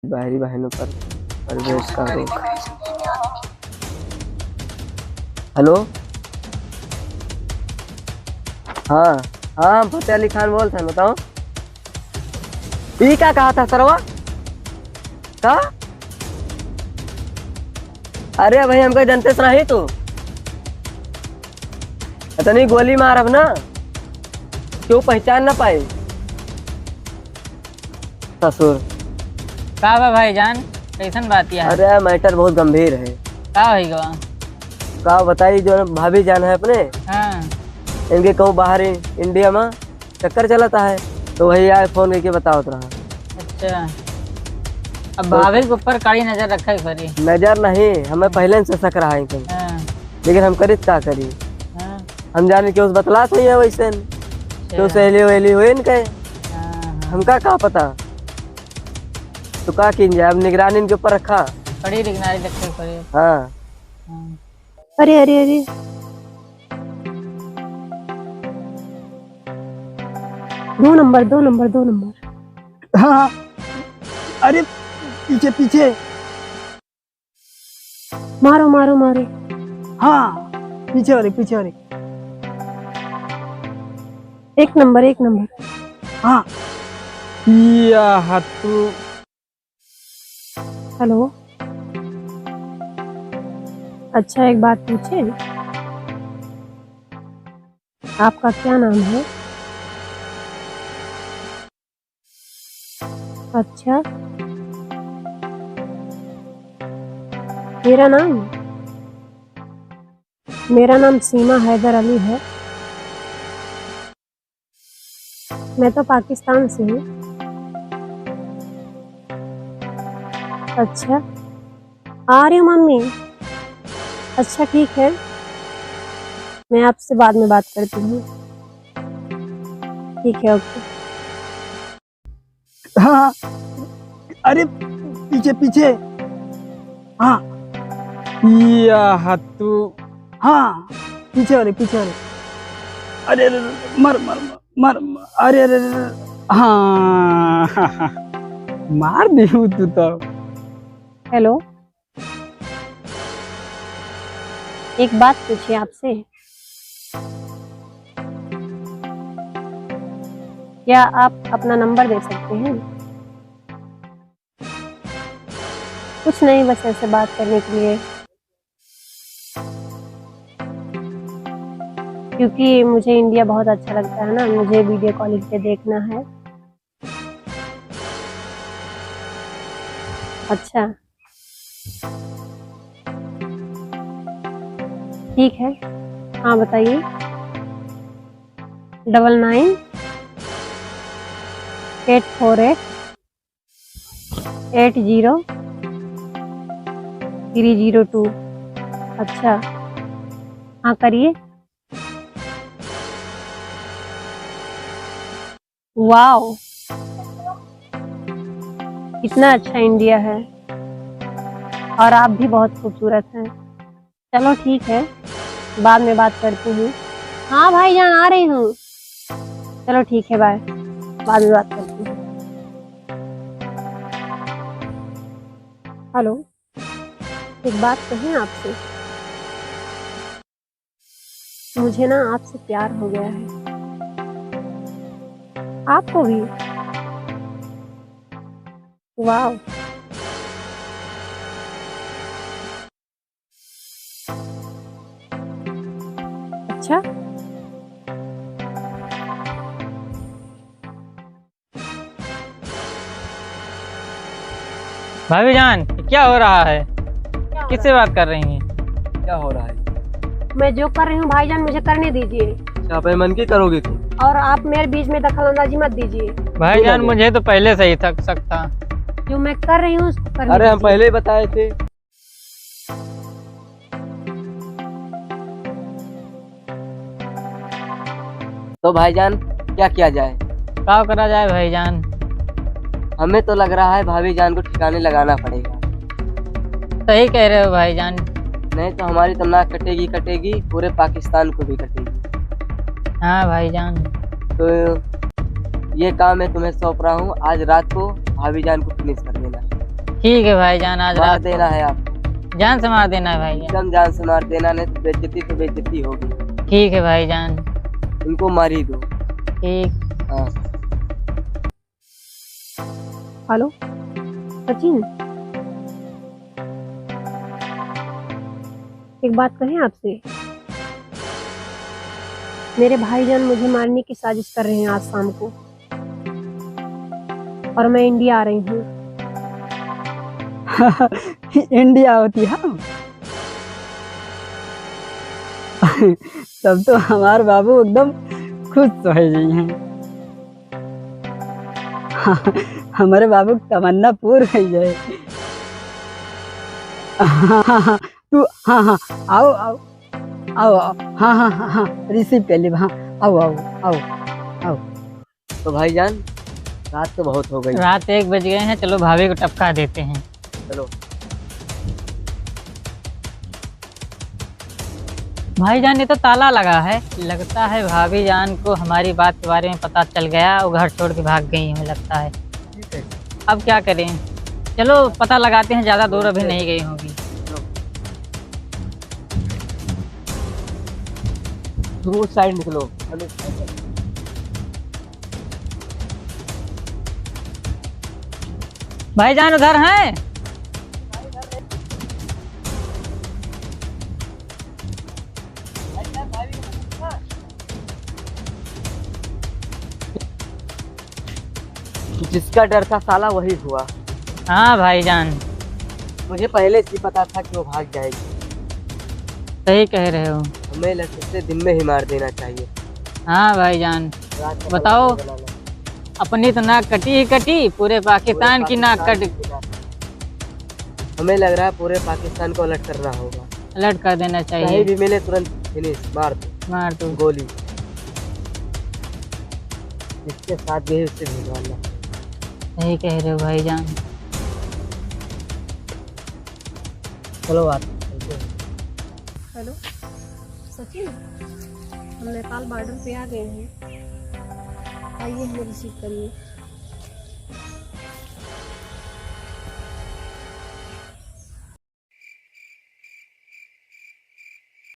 बाहरी बहनों पर प्रवेश का रोक। हेलो। हाँ हाँ, फतेह अली खान बोल रहे हैं, बताओ। ये क्या कहा था सरवा का? अरे भाई, हमको जनते से नहीं तू इतनी गोली मारब ना क्यों पहचान ना पाए ससुर। का बा भाईजान, कैसन बात है? अरे मैटर बहुत गंभीर है। का होई गवा? का बताई, जो भाभी जान है अपने, हाँ। इनके कहूँ बाहर इंडिया में चक्कर चलाता है, तो वही आए फोन करके बताओ रहा। अच्छा, अब भाभी के ऊपर कड़ी नजर रखा है खरी। नजर नहीं, हमें पहले से शक रहा है कहीं, हाँ। लेकिन हम करी क्या करी। हाँ। हम जाने के उस बतला सही है वैसे क्यों सहेली वहेली हुए इनके, हाँ। हमका क्या पता। तो का की जाए, अब निगरानी इनके ऊपर रखा। कड़ी निगरानी रखे खरी। हाँ। हाँ। अरे अरे अरे, दो नंबर दो नंबर दो नंबर। हाँ, अरे पीछे पीछे। मारो मारो मारो। हाँ, पीछे वाले पीछे वाले। एक नंबर एक नंबर। हाँ, या हत्तू। हेलो, अच्छा एक बात पूछे, आपका क्या नाम है? अच्छा, मेरा नाम सीमा हैदर अली है। मैं तो पाकिस्तान से हूँ। अच्छा, आ रही हूँ मम्मी। अच्छा ठीक है, मैं आपसे बाद में बात करती हूँ। ठीक है, ओके। हाँ, अरे पीछे पीछे। हाँ, या हत्तू। हाँ, पीछे वाले पीछे वाले। अरे अरे अरे, मर मर मर मर, अरे अरे अरे। हाँ, मार दी तू तो। हेलो, एक बात पूछिए आपसे, क्या आप अपना नंबर दे सकते हैं? कुछ नहीं, बस ऐसे बात करने के लिए, क्योंकि मुझे इंडिया बहुत अच्छा लगता है ना, मुझे वीडियो कॉलिंग पे देखना है। अच्छा ठीक है, हाँ बताइए। 9984880302। अच्छा, हाँ करिए। वाओ, कितना अच्छा इंडिया है, और आप भी बहुत खूबसूरत हैं। चलो ठीक है, बाद में बात करती हूँ। हाँ भाईजान, आ रही हूँ। चलो ठीक है, बाय, बाद में बात करती हूँ। हेलो, एक बात कहें आपसे, मुझे ना आपसे प्यार हो गया है। आपको भी? वाह, अच्छा। भाभी जान, क्या हो रहा है? किससे बात कर रही हैं? क्या हो रहा है? मैं जो कर रही हूँ भाईजान, मुझे करने दीजिए, क्या अपने मन की करोगे तुम? और आप मेरे बीच में दखल अंदाजी मत दीजिए। भाईजान, मुझे तो पहले से ही थक सकता। जो मैं कर रही हूँ उसको करने अरे हम दीजिए। पहले ही बताए थे। तो भाईजान, क्या किया जाए? क्या करा जाए भाईजान? हमें तो लग रहा है भाभी जान को ठिकाने लगाना पड़ेगा। सही कह रहे हो भाईजान। नहीं तो हमारी तो नाक कटेगी कटेगी, पूरे पाकिस्तान को भी कटेगी। हाँ भाईजान। तो ये काम मैं तुम्हें सौंप रहा हूँ, आज रात को भाभी जान को फिनिश कर देना। ठीक है भाईजान, आज मार रात देना है आप, को जान से मार देना है भाईजान। एकदम जान से मार देना, नहीं तो बेइज्जती होगी। ठीक है भाईजान। उनको मार ही दो। ठीक। हाँ हेलो सचिन, एक बात कहें आपसे। मेरे भाईजान मुझे मारने की साजिश कर रहे हैं आज शाम को, और मैं इंडिया आ रही हूँ। इंडिया होती है। तब तो हमारे बाबू एकदम खुश हो जी हैं। हमारे बाबू की तमन्ना पूरी हो जाए। तू हाँ हाँ आओ आओ आओ आओ, हाँ हाँ हाँ हाँ रिसीव कर ली। हाँ आओ आओ आओ आओ। तो भाईजान रात तो बहुत हो गई, रात 1 बज गए हैं, चलो भाभी को टपका देते हैं। चलो। भाईजान ये तो ताला लगा है, लगता है भाभी जान को हमारी बात के बारे में पता चल गया, वो घर छोड़ के भाग गई हमें लगता है। ठीक है, अब क्या करें, चलो पता लगाते हैं, ज्यादा दूर अभी नहीं गई होगी। तुम उस साइड निकलो। भाईजान उधर हैं? जिसका डर था साला वही हुआ। हाँ भाईजान मुझे पहले से ही पता था कि वो भाग जाएगी। सही कह रहे हो। हमें लगता है दिन में ही मार देना चाहिए। हाँ भाईजान रात का बताओ। पता नहीं अपनी तो नाक कटी ही कटी, पूरे पाकिस्तान की नाक कट। हमें लग रहा है पूरे पाकिस्तान को अलर्ट करना होगा। अलर्ट कर देना कहीं चाहिए। भी मिले तुरंत फिनिश मार दो, मार दो। गोली। जिसके साथ गए उससे भिजवाना। सही कह रहे हो भाईजान। चलो बात। हेलो सचिन, हम नेपाल बॉर्डर पे आ गए हैं, आइए हमें रिसीव करिए।